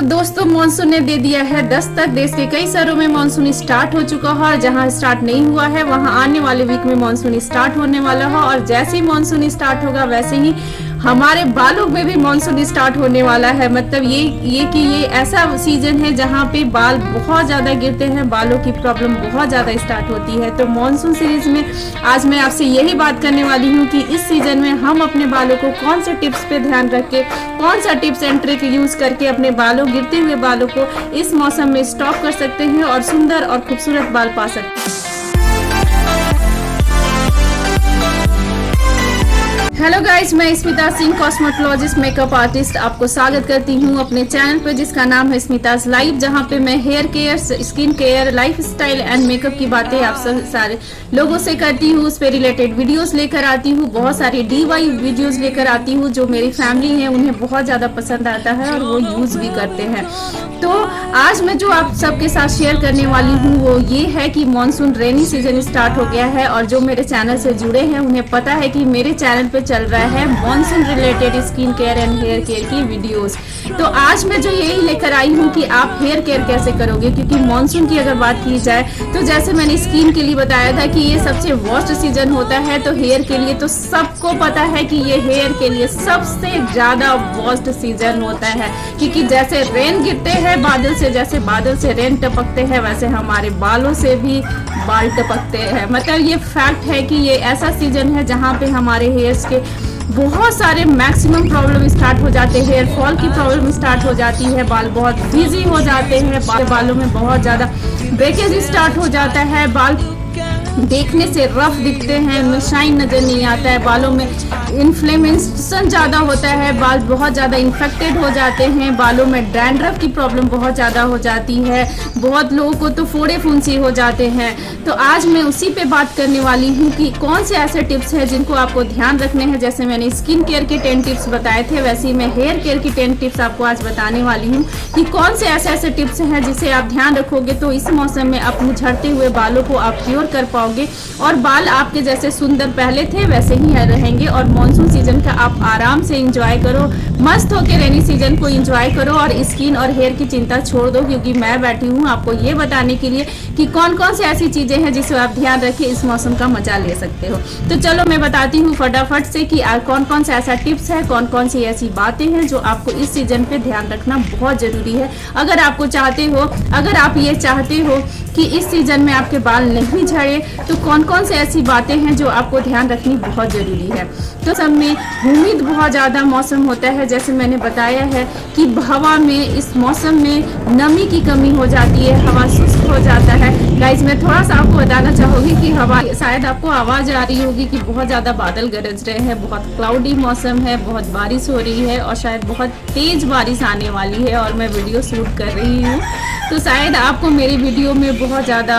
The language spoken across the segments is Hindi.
दोस्तों मॉनसून ने दे दिया है दस्तक। देश के कई शहरों में मॉनसून स्टार्ट हो चुका है और जहां स्टार्ट नहीं हुआ है वहां आने वाले वीक में मॉनसून स्टार्ट होने वाला है। और जैसे ही मॉनसून स्टार्ट होगा वैसे ही हमारे बालों में भी मॉनसून स्टार्ट होने वाला है। मतलब ये ऐसा सीजन है जहाँ पे बाल बहुत ज्यादा गिरते हैं, बालों की प्रॉब्लम बहुत ज्यादा स्टार्ट होती है। तो मॉनसून सीरीज में आज मैं आपसे यही बात करने वाली हूँ कि इस सीजन में हम अपने बालों को कौन से टिप्स पे ध्यान रख के, कौन सा टिप्स एंड ट्रिक यूज करके अपने बालों, गिरते हुए बालों को इस मौसम में स्टॉप कर सकते हैं और सुंदर और खूबसूरत बाल पा सकते हैं। हेलो गाइस, मैं Smita Singh, cosmetologist, makeup artist, आपको स्वागत करती हूँ अपने चैनल पे जिसका नाम है स्मिताज लाइफ, जहाँ पे मैं hair care, skin care, lifestyle and makeup की बातें आप सब सारे लोगों से करती हूँ। उस पे रिलेटेड वीडियोस लेकर आती हूँ, बहुत सारी DIY वीडियोस लेकर आती हूँ जो मेरी फैमिली है उन्हें बहुत ज्यादा पसंद आता है और वो यूज भी करते हैं। तो आज मैं जो आप सबके साथ शेयर करने वाली हूँ वो ये है कि मॉनसून रेनी सीजन स्टार्ट हो गया है और जो मेरे चैनल से जुड़े हैं उन्हें पता है कि मेरे चैनल पे चल रहा है monsoon related skin care and hair care की वीडियोस। तो आज मैं जो यही लेकर आई हूँ कि आप हेयर केयर कैसे करोगे, क्योंकि मॉनसून की अगर बात की जाए तो जैसे मैंने स्किन के लिए बताया था कि ये सबसे वर्स्ट सीजन होता है, तो हेयर के लिए तो सबको पता है कि ये हेयर के लिए सबसे ज्यादा वर्स्ट सीजन होता है। क्योंकि जैसे रेन गिरते हैं बादल से, जैसे बादल से रेन टपकते हैं, वैसे हमारे बालों से भी बाल टपकते हैं। मतलब ये फैक्ट है कि ये ऐसा सीजन है जहाँ पे हमारे हेयर्स के बहुत सारे मैक्सिमम प्रॉब्लम स्टार्ट हो जाते हैं। हेयर फॉल की प्रॉब्लम स्टार्ट हो जाती है, बाल बहुत फ्रीजी हो जाते हैं, बालों में बहुत ज़्यादा ब्रेकेज स्टार्ट हो जाता है, बाल देखने से रफ दिखते हैं, शाइन नजर नहीं आता है, बालों में इन्फ्लेमेशन ज़्यादा होता है, बाल बहुत ज़्यादा इन्फेक्टेड हो जाते हैं, बालों में डैंड्रफ की प्रॉब्लम बहुत ज़्यादा हो जाती है, बहुत लोगों को तो फोड़े फुंसी हो जाते हैं। तो आज मैं उसी पे बात करने वाली हूँ कि कौन से ऐसे टिप्स हैं जिनको आपको ध्यान रखने हैं। जैसे मैंने स्किन केयर के 10 टिप्स बताए थे, वैसे ही मैं हेयर केयर की 10 टिप्स आपको आज बताने वाली हूँ कि कौन से ऐसे टिप्स हैं जिसे आप ध्यान रखोगे तो इस मौसम में अपने झड़ते हुए बालों को आप क्योर कर पाओगे और बाल आपके जैसे सुंदर पहले थे वैसे ही रहेंगे। और मॉनसून सीजन का आप आराम से एंजॉय करो, मस्त होकर रेनी सीजन को एंजॉय करो और स्किन और हेयर की चिंता छोड़ दो, क्योंकि मैं बैठी हूँ आपको ये बताने के लिए कि कौन कौन सी ऐसी चीजें हैं जिसे आप ध्यान रखें, इस मौसम का मजा ले सकते हो। तो चलो मैं बताती हूँ फटाफट से कि कौन कौन सा ऐसा टिप्स है, कौन कौन सी ऐसी बातें हैं जो आपको इस सीजन पे ध्यान रखना बहुत जरूरी है। अगर आप ये चाहते हो कि इस सीजन में आपके बाल नहीं झड़े तो कौन कौन से ऐसी बातें हैं जो आपको ध्यान रखनी बहुत जरूरी है। तो सब में ह्यूमिड बहुत ज़्यादा मौसम होता है, जैसे मैंने बताया है कि हवा में इस मौसम में नमी की कमी हो जाती है, हवा शुष्क हो जाता है। गाइस मैं थोड़ा सा आपको बताना चाहूँगी कि हवा, शायद आपको आवाज़ आ रही होगी कि बहुत ज़्यादा बादल गरज रहे हैं, बहुत क्लाउडी मौसम है, बहुत बारिश हो रही है और शायद बहुत तेज़ बारिश आने वाली है और मैं वीडियो शूट कर रही हूँ तो शायद आपको मेरी वीडियो में बहुत ज़्यादा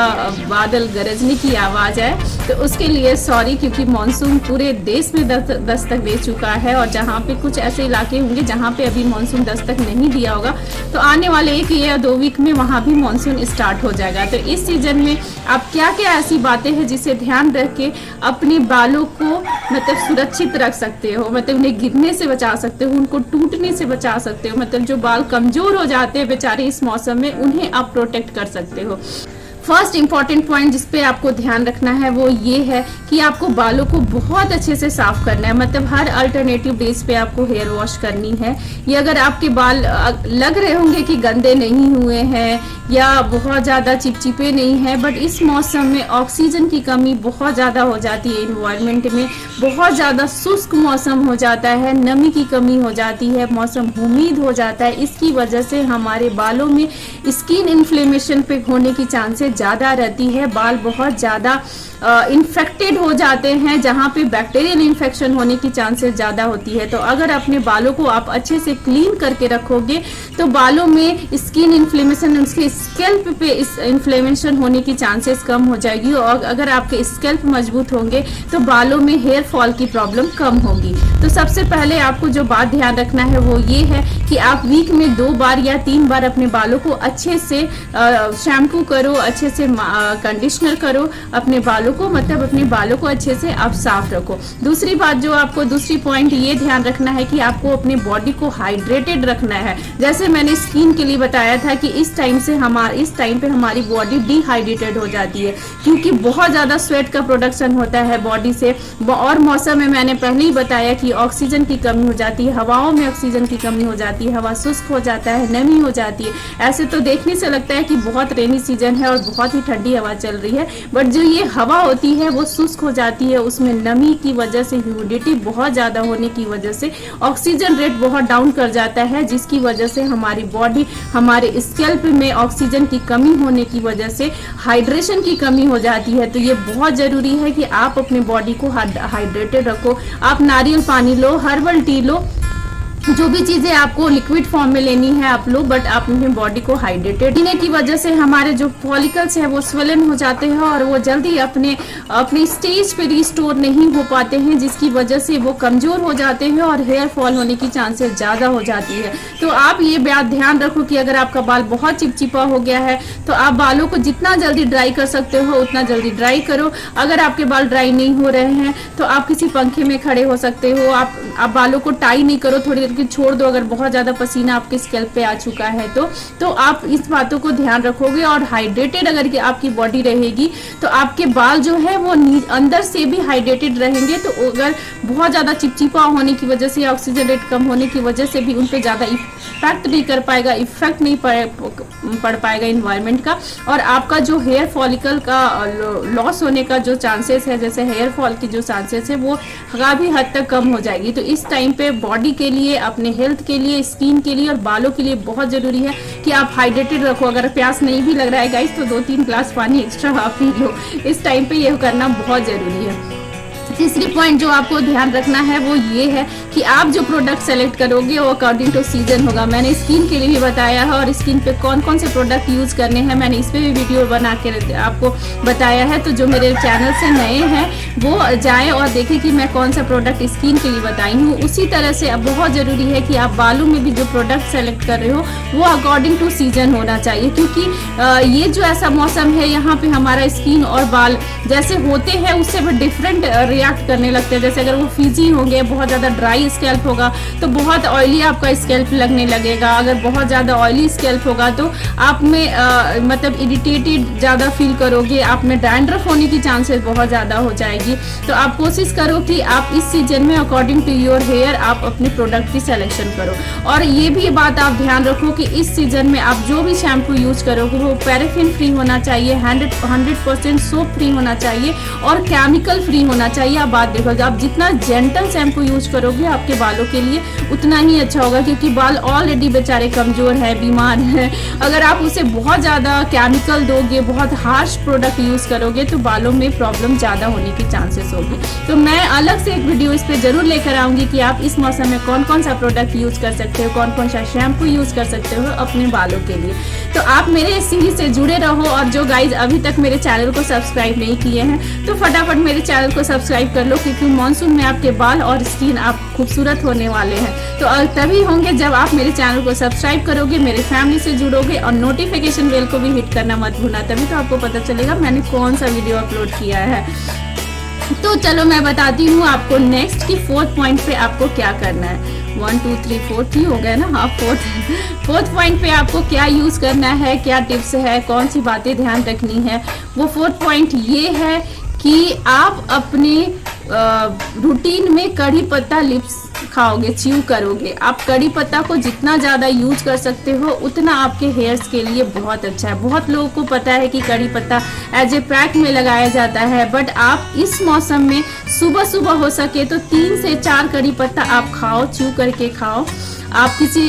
बादल गरजने की आवाज़ है, तो उसके लिए सॉरी, क्योंकि मॉनसून पूरे देश में दस्तक दे चुका है और जहाँ पे कुछ ऐसे इलाके होंगे जहाँ पे अभी मॉनसून दस्तक नहीं दिया होगा तो आने वाले 1 या 2 वीक में वहाँ भी मॉनसून स्टार्ट हो जाएगा। तो इस सीजन में आप क्या क्या ऐसी बातें हैं जिसे ध्यान रख के अपने बालों को मतलब सुरक्षित रख सकते हो, मतलब उन्हें गिरने से बचा सकते हो, उनको टूटने से बचा सकते हो, मतलब जो बाल कमजोर हो जाते हैं बेचारे इस मौसम में उन्हें आप प्रोटेक्ट कर सकते हो। फर्स्ट इंपॉर्टेंट पॉइंट जिस पे आपको ध्यान रखना है वो ये है कि आपको बालों को बहुत अच्छे से साफ करना है, मतलब हर अल्टरनेटिव डेज पे आपको हेयर वॉश करनी है। ये अगर आपके बाल लग रहे होंगे कि गंदे नहीं हुए हैं या बहुत ज़्यादा चिपचिपे नहीं है, बट इस मौसम में ऑक्सीजन की कमी बहुत ज़्यादा हो जाती है, इन्वायरमेंट में बहुत ज़्यादा शुष्क मौसम हो जाता है, नमी की कमी हो जाती है, मौसम ह्यूमिड हो जाता है। इसकी वजह से हमारे बालों में स्किन इन्फ्लेमेशन पे होने की चांसेस ज़्यादा रहती है, बाल बहुत ज़्यादा इन्फेक्टेड हो जाते हैं, जहाँ पे बैक्टीरियल इन्फेक्शन होने की चांसेस ज़्यादा होती है। तो अगर अपने बालों को आप अच्छे से क्लीन करके रखोगे तो बालों में स्किन इन्फ्लेमेशन, उसके स्कैल्प पे इस इन्फ्लेमेशन होने की चांसेस कम हो जाएगी और अगर आपके स्कैल्प मजबूत होंगे तो बालों में हेयर फॉल की प्रॉब्लम कम होगी। तो सबसे पहले आपको जो बात ध्यान रखना है वो ये है कि आप वीक में 2 बार या 3 बार अपने बालों को अच्छे से शैम्पू करो, अच्छे से कंडीशनर करो अपने बालों बालों को मतलब अपने बालों को अच्छे से आप साफ रखो। दूसरी बात जो आपको दूसरी पॉइंट ये ध्यान रखना है कि आपको अपनी बॉडी को हाइड्रेटेड रखना है। जैसे मैंने स्किन के लिए बताया था कि इस टाइम पे हमारी बॉडी डिहाइड्रेटेड हो जाती है, क्योंकि बहुत ज़्यादा स्वेट का प्रोडक्शन होता है बॉडी से। और मौसम में मैंने पहले ही बताया कि ऑक्सीजन की कमी हो जाती है, हवाओं में ऑक्सीजन की कमी हो जाती है, हवा शुष्क हो जाता है, नमी हो जाती है। ऐसे तो देखने से लगता है कि बहुत रेनी सीजन है और बहुत ही ठंडी हवा चल रही है, बट जो ये हवा होती है वो शुष्क हो जाती है। उसमें नमी की वजह से, ह्यूमिडिटी बहुत ज़्यादा होने की वजह से ऑक्सीजन रेट बहुत डाउन कर जाता है, जिसकी वजह से हमारी बॉडी, हमारे स्कैल्प में ऑक्सीजन की कमी होने की वजह से हाइड्रेशन की कमी हो जाती है। तो ये बहुत ज़रूरी है कि आप अपने बॉडी को हाइड्रेटेड रखो। आप नारियल पानी लो, हर्बल टी लो, जो भी चीज़ें आपको लिक्विड फॉर्म में लेनी है आप लो, बट आप अपनी बॉडी को हाइड्रेटेड पीने की वजह से हमारे जो फॉलिकल्स है वो स्वेलन हो जाते हैं और वो जल्दी अपने स्टेज पे रिस्टोर नहीं हो पाते हैं, जिसकी वजह से वो कमज़ोर हो जाते हैं और हेयर फॉल होने की चांसेस ज़्यादा हो जाती है। तो आप ये बात ध्यान रखो कि अगर आपका बाल बहुत चिपचिपा हो गया है तो आप बालों को जितना जल्दी ड्राई कर सकते हो उतना जल्दी ड्राई करो। अगर आपके बाल ड्राई नहीं हो रहे हैं तो आप किसी पंखे में खड़े हो सकते हो। आप बालों को टाई नहीं करो, थोड़ी देर की छोड़ दो। अगर बहुत ज़्यादा पसीना आपके स्कैल्प पे आ चुका है तो आप इस बातों को ध्यान रखोगे और हाइड्रेटेड अगर आपकी बॉडी रहेगी तो आपके बाल जो है वो अंदर से भी हाइड्रेटेड रहेंगे। तो अगर बहुत ज़्यादा चिपचिपा होने की वजह से, ऑक्सीजन रेट कम होने की वजह से भी उन पर ज़्यादा इफेक्ट नहीं कर पाएगा, इफेक्ट नहीं पड़ पाएगा इन्वायरमेंट का, और आपका जो हेयर फॉलिकल का लॉस होने का जो चांसेस है, जैसे हेयर फॉल की जो चांसेस है वो काफ़ी हद तक कम हो जाएगी। तो इस टाइम पे बॉडी के लिए, अपने हेल्थ के लिए, स्किन के लिए और बालों के लिए बहुत ज़रूरी है कि आप हाइड्रेटेड रखो। अगर प्यास नहीं भी लग रहा है गाइस तो 2-3 ग्लास पानी एक्स्ट्रा आप पी लो। इस टाइम पे ये करना बहुत ज़रूरी है। तीसरी पॉइंट जो आपको ध्यान रखना है वो ये है कि आप जो प्रोडक्ट सेलेक्ट करोगे वो अकॉर्डिंग टू सीजन होगा। मैंने स्किन के लिए भी बताया है और स्किन पे कौन कौन से प्रोडक्ट यूज़ करने हैं मैंने इस पर भी वीडियो बना के आपको बताया है। तो जो मेरे चैनल से नए हैं वो जाएं और देखें कि मैं कौन सा प्रोडक्ट स्किन के लिए बताई हूँ। उसी तरह से अब बहुत ज़रूरी है कि आप बालों में भी जो प्रोडक्ट सेलेक्ट कर रहे हो वो अकॉर्डिंग टू सीजन होना चाहिए, क्योंकि ये जो ऐसा मौसम है यहाँ पे हमारा स्किन और बाल जैसे होते हैं उससे भी डिफरेंट रिएक्ट करने लगते हैं। जैसे अगर वो फिजी होंगे, बहुत ज़्यादा ड्राई स्कैल्प होगा तो बहुत ऑयली आपका स्कैल्प लगने लगेगा। अगर बहुत ज़्यादा ऑयली स्कैल्प होगा तो आप में मतलब इरिटेटेड ज़्यादा फील करोगे, आप में डैंड्रफ होने की चांसेस बहुत ज़्यादा हो जाएगी। तो आप कोशिश करो कि आप इस सीजन में अकॉर्डिंग टू योर हेयर आप अपने प्रोडक्ट की सिलेक्शन करो। और ये भी बात आप ध्यान रखो कि इस सीजन में आप जो भी शैम्पू यूज करोगे वो पैराफिन फ्री होना चाहिए, 100% सोप फ्री होना चाहिए और केमिकल फ्री होना चाहिए। आप बात देखो, आप जितना जेंटल शैम्पू यूज करोगे आपके बालों के लिए उतना ही अच्छा होगा, क्योंकि बाल ऑलरेडी बेचारे कमजोर है, बीमार है। अगर आप उसे बहुत ज़्यादा केमिकल दोगे, बहुत हार्श प्रोडक्ट यूज करोगे तो बालों में प्रॉब्लम ज़्यादा होने की चांसेस होगी। तो मैं अलग से एक वीडियो इस पर जरूर लेकर आऊंगी कि आप इस मौसम में कौन कौन सा प्रोडक्ट यूज कर सकते हो, कौन कौन सा शैम्पू यूज कर सकते हो अपने बालों के लिए। तो आप मेरे इस सीरीज से जुड़े रहो, और जो गाइज अभी तक मेरे चैनल को सब्सक्राइब नहीं किए हैं तो फटाफट मेरे चैनल को सब्सक्राइब कर लो, क्योंकि मानसून में आपके बाल और स्किन आप खूबसूरत होने वाले हैं। तो तभी होंगे जब आप मेरे चैनल को सब्सक्राइब करोगे, मेरे फैमिली से जुड़ोगे और नोटिफिकेशन बेल को भी हिट करना मत भूलना, तभी तो आपको पता चलेगा मैंने कौन सा वीडियो अपलोड किया है। तो चलो मैं बताती हूँ आपको नेक्स्ट की 4th पॉइंट पे आपको क्या करना है। 1 2 3 4 ही हो गया ना, हाँ 4th पॉइंट पे आपको क्या यूज करना है, क्या टिप्स है, कौन सी बातें ध्यान रखनी है। वो 4th पॉइंट ये है कि आप अपने रूटीन में कड़ी पत्ता लिप्स खाओगे, च्यू करोगे। आप कड़ी पत्ता को जितना ज़्यादा यूज कर सकते हो उतना आपके हेयर्स के लिए बहुत अच्छा है। बहुत लोगों को पता है कि कड़ी पत्ता एज ए पैक में लगाया जाता है, बट आप इस मौसम में सुबह सुबह हो सके तो 3 से 4 कड़ी पत्ता आप खाओ, च्यू करके खाओ। आप किसी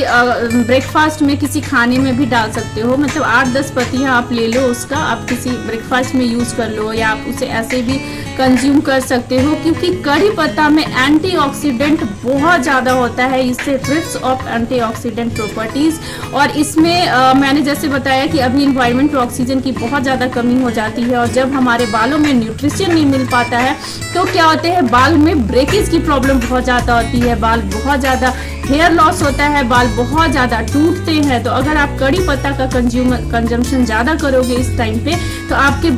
ब्रेकफास्ट में, किसी खाने में भी डाल सकते हो, मतलब 8-10 पत्तियाँ आप ले लो, उसका आप किसी ब्रेकफास्ट में यूज़ कर लो या आप उसे ऐसे भी कंज्यूम कर सकते हो, क्योंकि कड़ी पत्ता में एंटीऑक्सीडेंट बहुत ज़्यादा होता है। इससे रिच ऑफ एंटीऑक्सीडेंट प्रॉपर्टीज़, और इसमें मैंने जैसे बताया कि अभी इन्वायरमेंट में ऑक्सीजन की बहुत ज़्यादा कमी हो जाती है, और जब हमारे बालों में न्यूट्रिशन नहीं मिल पाता है तो क्या होते हैं, बाल में ब्रेकेज की प्रॉब्लम बहुत ज़्यादा होती है, बाल बहुत ज़्यादा हेयर लॉस होता है, बाल बहुत ज़्यादा टूटते हैं। तो अगर आप कड़ी पत्ता का कंजम्पशन ज़्यादा करोगे इस टाइम पे तो आपकी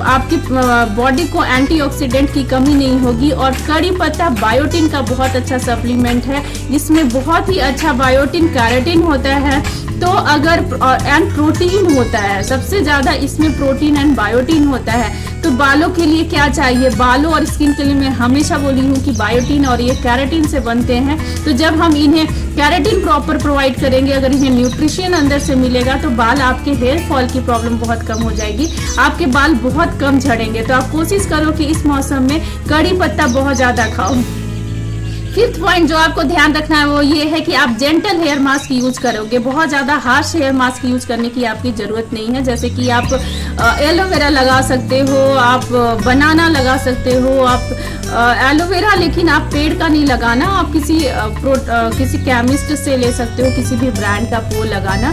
बॉडी को एंटीऑक्सीडेंट की कमी नहीं होगी। और कड़ी पत्ता बायोटिन का बहुत अच्छा सप्लीमेंट है, जिसमें बहुत ही अच्छा बायोटिन, कैराटिन होता है। तो अगर एंड प्रोटीन होता है, सबसे ज़्यादा इसमें प्रोटीन एंड बायोटिन होता है। तो बालों के लिए क्या चाहिए, बालों और स्किन के लिए मैं हमेशा बोली हूँ कि बायोटिन और ये कैराटिन से बनते हैं। तो जब हम इन्हें कैराटिन प्रॉपर प्रोवाइड करेंगे, अगर इन्हें न्यूट्रिशन अंदर से मिलेगा तो बाल, आपके हेयर फॉल की प्रॉब्लम बहुत कम हो जाएगी, आपके बाल बहुत कम झड़ेंगे। तो आप कोशिश करो कि इस मौसम में कड़ी पत्ता बहुत ज़्यादा खाओ। फिफ्थ पॉइंट जो आपको ध्यान रखना है वो ये है कि आप जेंटल हेयर मास्क यूज करोगे। बहुत ज़्यादा हार्श हेयर मास्क यूज करने की आपकी ज़रूरत नहीं है। जैसे कि आप एलोवेरा लगा सकते हो, आप बनाना लगा सकते हो, आप एलोवेरा, लेकिन आप पेड़ का नहीं लगाना, आप किसी केमिस्ट से ले सकते हो, किसी भी ब्रांड का वो लगाना।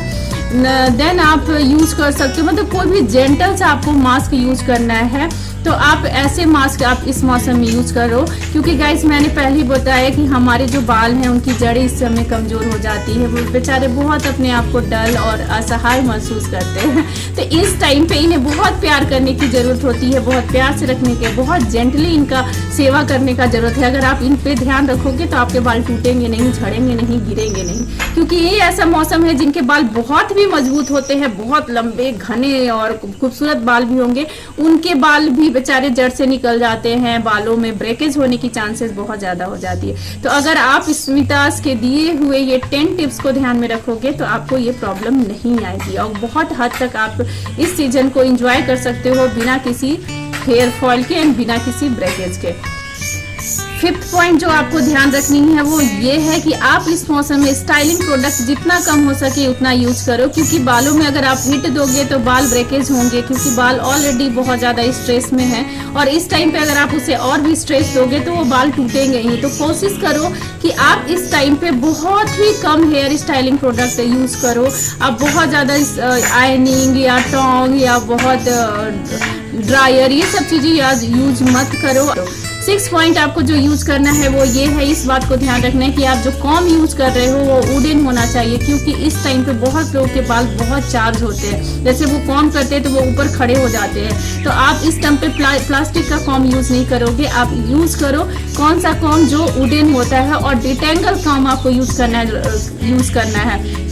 देन आप यूज कर सकते हो, मतलब कोई भी जेंटल सा आपको मास्क यूज करना है तो आप ऐसे मास्क आप इस मौसम में यूज करो। क्योंकि गाइस मैंने पहले ही बताया कि हमारे जो बाल हैं उनकी जड़ें इस समय कमजोर हो जाती है, वो बेचारे बहुत अपने आप को डल और असहाय महसूस करते हैं। तो इस टाइम पे इन्हें बहुत प्यार करने की जरूरत होती है, बहुत प्यार से रखने के, बहुत जेंटली इनका सेवा करने का जरूरत है। अगर आप इन पे ध्यान रखोगे तो आपके बाल टूटेंगे नहीं, झड़ेंगे नहीं, गिरेंगे नहीं। क्योंकि ये ऐसा मौसम है जिनके बाल बहुत भी मजबूत होते हैं, बहुत लंबे घने और खूबसूरत बाल भी होंगे, उनके बाल भी बेचारे जड़ से निकल जाते हैं, बालों में ब्रेकेज होने की चांसेस बहुत ज्यादा हो जाती है। तो अगर आप स्मितास के दिए हुए ये 10 टिप्स को ध्यान में रखोगे तो आपको ये प्रॉब्लम नहीं आएगी और बहुत हद तक आप इस सीजन को एंजॉय कर सकते हो बिना किसी हेयर फॉल के एंड बिना किसी ब्रेकेज के। फिफ्थ पॉइंट जो आपको ध्यान रखनी है वो ये है कि आप इस मौसम में स्टाइलिंग प्रोडक्ट जितना कम हो सके उतना यूज करो। क्योंकि बालों में अगर आप हिट दोगे तो बाल ब्रेकेज होंगे, क्योंकि बाल ऑलरेडी बहुत ज़्यादा स्ट्रेस में है और इस टाइम पे अगर आप उसे और भी स्ट्रेस दोगे तो वो बाल टूटेंगे ही। तो कोशिश करो कि आप इस टाइम पे बहुत ही कम हेयर स्टाइलिंग प्रोडक्ट यूज करो। आप बहुत ज़्यादा आयनिंग या टोंग या बहुत ड्रायर ये सब चीज़ें यूज मत करो। 6 पॉइंट आपको जो यूज करना है वो ये है, इस बात को ध्यान रखना है कि आप जो कॉम यूज कर रहे हो वो वुडन होना चाहिए। क्योंकि इस टाइम पे बहुत लोगों के बाल बहुत चार्ज होते हैं, जैसे वो कॉम करते हैं तो वो ऊपर खड़े हो जाते हैं। तो आप इस टाइम पे प्लास्टिक का कॉम यूज नहीं करोगे, आप यूज करो कौन सा कॉम जो वुडन होता है और डिटेंगल कॉम आपको यूज करना है।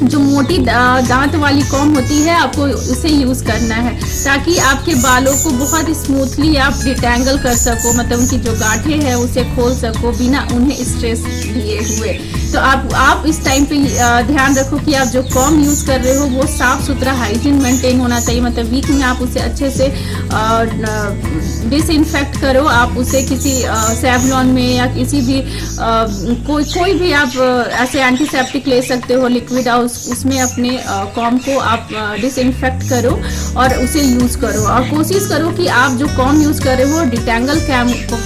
जो मोटी दांत वाली कॉम होती है आपको उसे यूज करना है ताकि आपके बालों को बहुत स्मूथली आप डिटेंगल कर सको, मतलब उनकी जो गांठें हैं उसे खोल सको बिना उन्हें स्ट्रेस दिए हुए। तो आप इस टाइम पे ध्यान रखो कि आप जो कॉम यूज कर रहे हो वो साफ सुथरा हाइजीन मेंटेन होना चाहिए, मतलब वीक में आप उसे अच्छे से डिसइंफेक्ट करो। आप उसे किसी सेवलॉन में या किसी भी कोई भी आप ऐसे एंटीसेप्टिक ले सकते हो लिक्विड, उसमें अपने कॉम को आप डिसइंफेक्ट करो और उसे यूज करो। और कोशिश करो कि आप जो कॉम यूज कर रहे हो डिटेंगल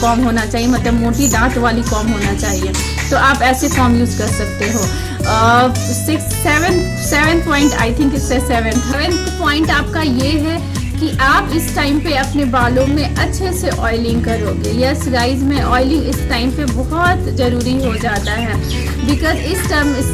कॉम होना चाहिए, मतलब मोटी दांत वाली कॉम होना चाहिए। तो आप ऐसे कॉम यूज कर सकते हो। 7 पॉइंट आई थिंक इससे 7th पॉइंट आपका ये है कि आप इस टाइम पे अपने बालों में अच्छे से ऑयलिंग करोगे। यस गाइज, में ऑयलिंग इस टाइम पे बहुत ज़रूरी हो जाता है। बिकॉज इस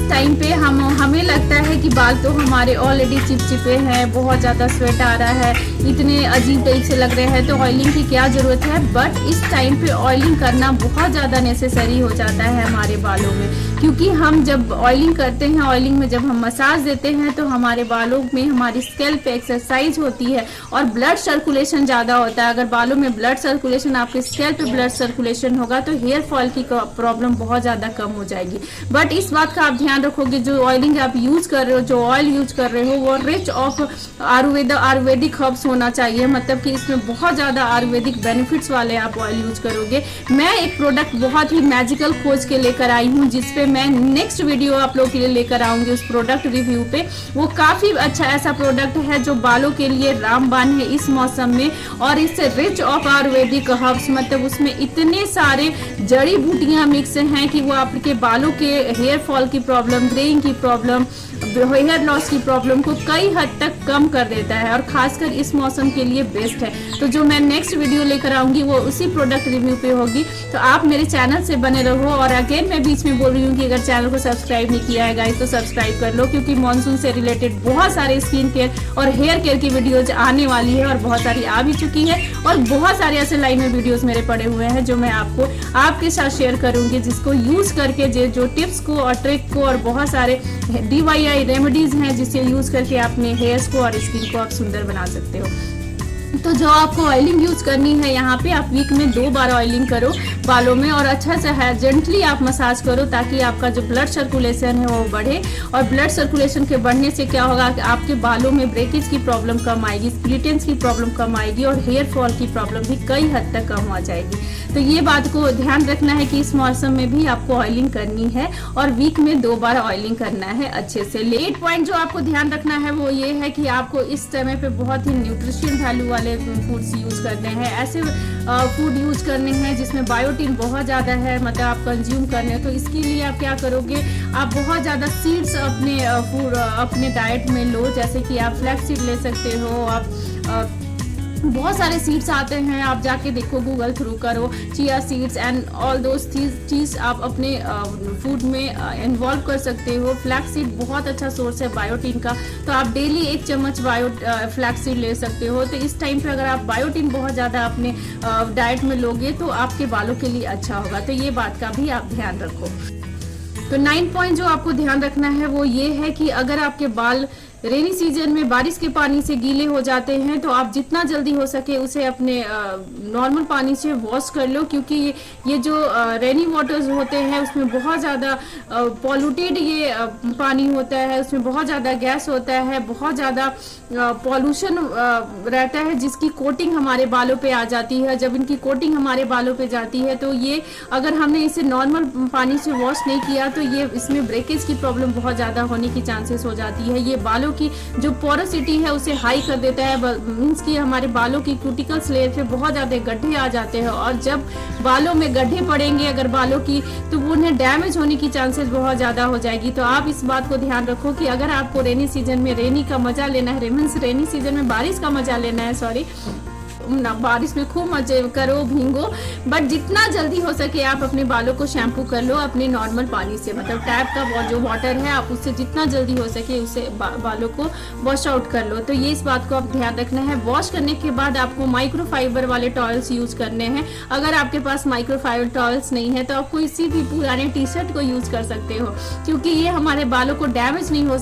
टाइम पे हमें लगता है कि बाल तो हमारे ऑलरेडी चिपचिपे हैं, बहुत ज़्यादा स्वेट आ रहा है, इतने अजीब टाइप से लग रहे हैं, तो ऑयलिंग की क्या ज़रूरत है। बट इस टाइम पे ऑयलिंग करना बहुत ज़्यादा नेसेसरी हो जाता है हमारे बालों में। क्योंकि हम जब ऑयलिंग करते हैं, ऑयलिंग में जब हम मसाज देते हैं तो हमारे बालों में हमारी स्कैल्प पे एक्सरसाइज होती है और ब्लड सर्कुलेशन ज़्यादा होता है। अगर बालों में ब्लड सर्कुलेशन, आपके स्कैल्प पे ब्लड सर्कुलेशन होगा तो हेयर फॉल की प्रॉब्लम बहुत ज़्यादा कम हो जाएगी। बट इस बात का आप ध्यान रखोगे, जो ऑयलिंग आप यूज कर रहे हो, जो ऑयल यूज कर रहे हो वो रिच ऑफ आयुर्वेदिक हर्ब्स होना चाहिए, मतलब कि इसमें बहुत ज़्यादा आयुर्वेदिक बेनिफिट्स वाले आप ऑयल यूज करोगे। मैं एक प्रोडक्ट बहुत ही मैजिकल खोज के लेकर आई हूँ, जिसपे मैं नेक्स्ट वीडियो आप लोगों के लिए लेकर आऊंगी उस प्रोडक्ट रिव्यू पे। वो काफ़ी अच्छा ऐसा प्रोडक्ट है जो बालों के लिए रामबाण है इस मौसम में, और इससे रिच ऑफ आयुर्वेदिक हर्ब्स, मतलब उसमें इतने सारे जड़ी बूटियां मिक्स हैं कि वो आपके बालों के हेयर फॉल की प्रॉब्लम, ग्रेइंग की प्रॉब्लम, हेयर लॉस की प्रॉब्लम को कई हद तक कम कर देता है और खासकर इस मौसम के लिए बेस्ट है। तो जो मैं नेक्स्ट वीडियो लेकर आऊंगी वो उसी प्रोडक्ट रिव्यू पे होगी, तो आप मेरे चैनल से बने रहो। और अगेन मैं बीच में बोल रही हूँ कि अगर चैनल को सब्सक्राइब नहीं किया है गाइस तो सब्सक्राइब कर लो, क्योंकि मॉनसून से रिलेटेड बहुत सारे स्किन केयर और हेयर केयर की वीडियोज आने वाली है और बहुत सारी आ भी चुकी है और बहुत सारे ऐसे लाइन में वीडियोस मेरे पड़े हुए हैं जो मैं आपके साथ शेयर करूंगी, जिसको यूज करके जो टिप्स को और ट्रिक को और बहुत सारे DIY रेमेडीज हैं जिसे यूज करके अपने हेयर्स को और स्किन को आप सुंदर बना सकते हो। तो जो आपको ऑयलिंग यूज करनी है, यहाँ पे आप वीक में 2 बार ऑयलिंग करो बालों में और अच्छा से है जेंटली आप मसाज करो ताकि आपका जो ब्लड सर्कुलेशन है वो बढ़े। और ब्लड सर्कुलेशन के बढ़ने से क्या होगा कि आपके बालों में ब्रेकेज की प्रॉब्लम कम आएगी, स्प्लिटेंस की प्रॉब्लम कम आएगी और हेयर फॉल की प्रॉब्लम भी कई हद तक कम हो जाएगी। तो ये बात को ध्यान रखना है कि इस मौसम में भी आपको ऑयलिंग करनी है और वीक में 2 बार ऑयलिंग करना है अच्छे से। 8 पॉइंट जो आपको ध्यान रखना है वो ये है कि आपको इस समय पे बहुत ही न्यूट्रिशन वैल्यू वाले फूड्स यूज करने हैं, ऐसे फूड यूज करने हैं जिसमें बायोटिन बहुत ज़्यादा है, मतलब आप कंज्यूम करने हैं। तो इसके लिए आप क्या करोगे, आप बहुत ज़्यादा सीड्स अपने डाइट में लो, जैसे कि आप फ्लैक्स सीड ले सकते हो, आप बहुत सारे सीड्स आते हैं, आप जाके देखो, गूगल थ्रू करो, chia seeds and all those चीज आप अपने फूड में इन्वॉल्व कर सकते हो। फ्लैक्स सीड बहुत अच्छा सोर्स है बायोटिन का, तो आप डेली 1 चम्मच फ्लैक्स सीड ले सकते हो। तो इस टाइम पे अगर आप बायोटिन बहुत ज़्यादा अपने डाइट में लोगे तो आपके बालों के लिए अच्छा होगा, तो ये बात का भी आप ध्यान रखो। तो 9 पॉइंट जो आपको ध्यान रखना है वो ये है कि अगर आपके बाल रेनी सीजन में बारिश के पानी से गीले हो जाते हैं तो आप जितना जल्दी हो सके उसे अपने नॉर्मल पानी से वॉश कर लो, क्योंकि ये जो रेनी वाटर्स होते हैं उसमें बहुत ज़्यादा पॉल्यूटेड ये पानी होता है, उसमें बहुत ज़्यादा गैस होता है, बहुत ज़्यादा पॉल्यूशन रहता है जिसकी कोटिंग हमारे बालों पे आ जाती है। जब इनकी कोटिंग हमारे बालों पे जाती है तो ये अगर हमने इसे नॉर्मल पानी से वॉश नहीं किया तो ये इसमें ब्रेकेज की प्रॉब्लम बहुत ज़्यादा होने की चांसेस हो जाती है। ये बालों की जो पोरोसिटी है उसे हाई कर देता है, मींस कि हमारे बालों की क्यूटिकल्स लेयर पे बहुत ज़्यादा गड्ढे आ जाते हैं और जब बालों में गड्ढे पड़ेंगे अगर बालों की तो उन्हें डैमेज होने की चांसेस बहुत ज़्यादा हो जाएगी। तो आप इस बात को ध्यान रखो कि अगर आपको रेनी सीजन में रेनी का मजा लेना है, रेनी सीजन में बारिश का मजा लेना है, सॉरी ना, बारिश में खूब मजे करो, भींगो, बट जितना जल्दी हो सके आप अपने बालों को शैम्पू कर लो अपने नॉर्मल पानी से, मतलब टैप का जो वाटर है आप उससे जितना जल्दी हो सके उससे बालों को वॉश आउट कर लो। तो ये इस बात को आप ध्यान रखना है। वॉश करने के बाद आपको माइक्रोफाइबर वाले टॉवल्स यूज करने हैं। अगर आपके पास माइक्रोफाइबर टॉवल्स नहीं है तो आप कोई सी भी पुराने टी-शर्ट को यूज कर सकते हो, क्योंकि ये हमारे बालों को डैमेज नहीं हो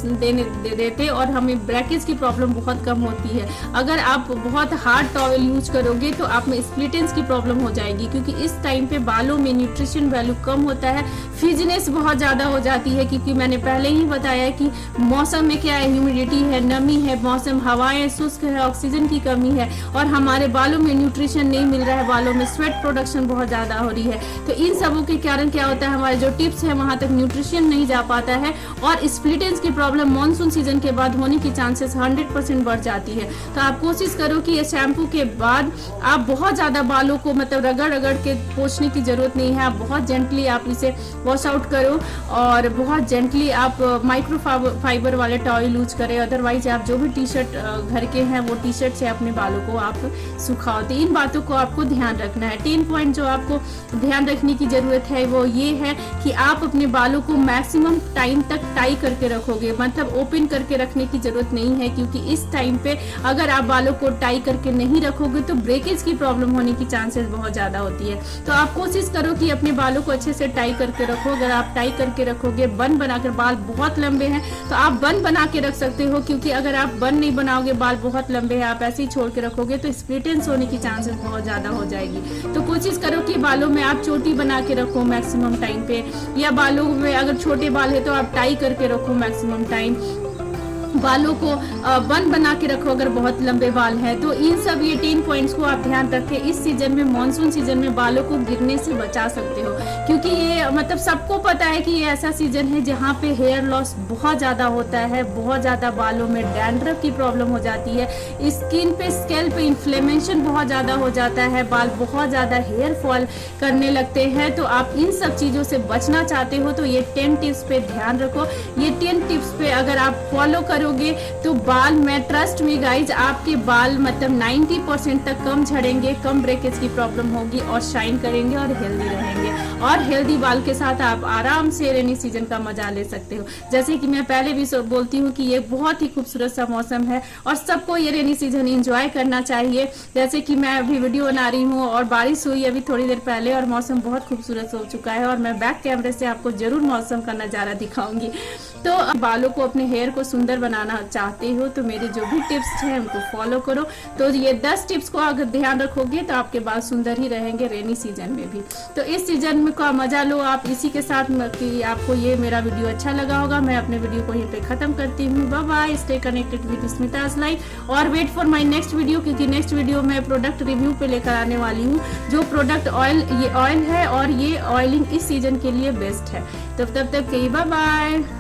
देते और हमें ब्रेकेज की प्रॉब्लम बहुत कम होती है। अगर आप बहुत हार्ड टॉवल यूज करोगे तो आप में स्प्लिटेंस की प्रॉब्लम हो जाएगी, क्योंकि इस टाइम पे बालों में न्यूट्रिशन वैल्यू कम होता है, फिजनेस बहुत ज़्यादा हो जाती है, क्योंकि मैंने पहले ही बताया कि मौसम में क्या है, ह्यूमिडिटी है, नमी है, मौसम हवाएं शुष्क है, ऑक्सीजन की कमी है और हमारे बालों में न्यूट्रिशन नहीं मिल रहा है, बालों में स्वेट प्रोडक्शन बहुत ज़्यादा हो रही है। तो इन सबों के कारण क्या होता है, हमारे जो टिप्स है वहाँ तक न्यूट्रिशन नहीं जा पाता है और स्प्लिटेंस की प्रॉब्लम मानसून सीजन के बाद होने की चांसेस 100% बढ़ जाती है। तो आप कोशिश करो कि ये शैम्पू के बाद आप बहुत ज़्यादा बालों को मतलब रगड़ के पोंछने की ज़रूरत नहीं है, आप बहुत जेंटली आप इसे वॉश आउट करो और बहुत जेंटली आप माइक्रो फाइबर वाले टॉवल यूज करें। अदरवाइज आप जो भी टी-शर्ट घर के हैं वो टी-शर्ट से अपने बालों को आप सुखाओ। तो इन बातों को आपको ध्यान रखना है। 10 पॉइंट जो आपको ध्यान रखने की ज़रूरत है वो ये है कि आप अपने बालों को मैक्सिमम टाइम तक टाई करके रखोगे, मतलब ओपन करके रखने की ज़रूरत नहीं है, क्योंकि इस टाइम पे अगर आप बालों को टाई करके नहीं रखोगे तो ब्रेकेज की प्रॉब्लम होने की चांसेस बहुत ज़्यादा होती है। तो आप कोशिश करो कि अपने बालों को अच्छे से टाई करके रखो। अगर आप टाई करके रखोगे, बन बनाकर, बाल बहुत लंबे हैं तो आप बन बना के रख सकते हो, क्योंकि अगर आप बन नहीं बनाओगे, बाल बहुत लंबे हैं, आप ऐसे ही छोड़ के रखोगे तो स्प्लिटेंस होने की चांसेस बहुत ज़्यादा हो जाएगी। तो कोशिश करो कि बालों में आप चोटी बना के रखो मैक्सिमम टाइम पे, या बालों में अगर छोटे बाल है तो आप टाई करके रखो मैक्सिमम टाइम। बालों को बन बना के रखो अगर बहुत लंबे बाल हैं तो। इन सब ये 10 पॉइंट्स को आप ध्यान रख के इस सीजन में, मानसून सीजन में बालों को गिरने से बचा सकते हो, क्योंकि ये मतलब सबको पता है कि ये ऐसा सीजन है जहाँ पे हेयर लॉस बहुत ज़्यादा होता है, बहुत ज़्यादा बालों में डैंड्रफ की प्रॉब्लम हो जाती है, स्किन पे, स्कैल्प पे इन्फ्लेमेशन बहुत ज़्यादा हो जाता है, बाल बहुत ज़्यादा हेयर फॉल करने लगते हैं। तो आप इन सब चीज़ों से बचना चाहते हो तो ये 10 टिप्स पे ध्यान रखो। ये 10 टिप्स पे अगर आप फॉलो करोगे तो बाल में, ट्रस्ट में गाइज, आपके बाल मतलब 90% तक कम झड़ेंगे, कम ब्रेकेज की प्रॉब्लम होगी और शाइन करेंगे और हेल्दी रहेंगे। और हेल्दी बाल के साथ आप आराम से रेनी सीजन का मजा ले सकते हो। जैसे कि मैं पहले भी बोलती हूँ कि ये बहुत ही खूबसूरत सा मौसम है और सबको ये रेनी सीजन एंजॉय करना चाहिए। जैसे कि मैं अभी वीडियो बना रही हूँ और बारिश हुई अभी थोड़ी देर पहले और मौसम बहुत खूबसूरत हो चुका है और मैं बैक कैमरे से आपको जरूर मौसम का नज़ारा दिखाऊंगी। तो बालों को, अपने हेयर को सुंदर बनाना चाहते हो तो मेरे जो भी टिप्स हैं उनको फॉलो करो। तो ये 10 टिप्स को अगर ध्यान रखोगे तो आपके बाल सुंदर ही रहेंगे रेनी सीजन में भी। तो इस सीजन में का मजा लो आप इसी के साथ कि आपको ये मेरा वीडियो अच्छा लगा होगा। मैं अपने वीडियो को यहीं पे खत्म करती हूँ। Bye bye, stay connected with Smita's life और wait for my next video, क्योंकि नेक्स्ट वीडियो मैं प्रोडक्ट रिव्यू पे लेकर आने वाली हूँ। जो प्रोडक्ट ऑयल, ये ऑयल है और ये ऑयलिंग इस सीजन के लिए बेस्ट है। तो तब तक बाय बाय।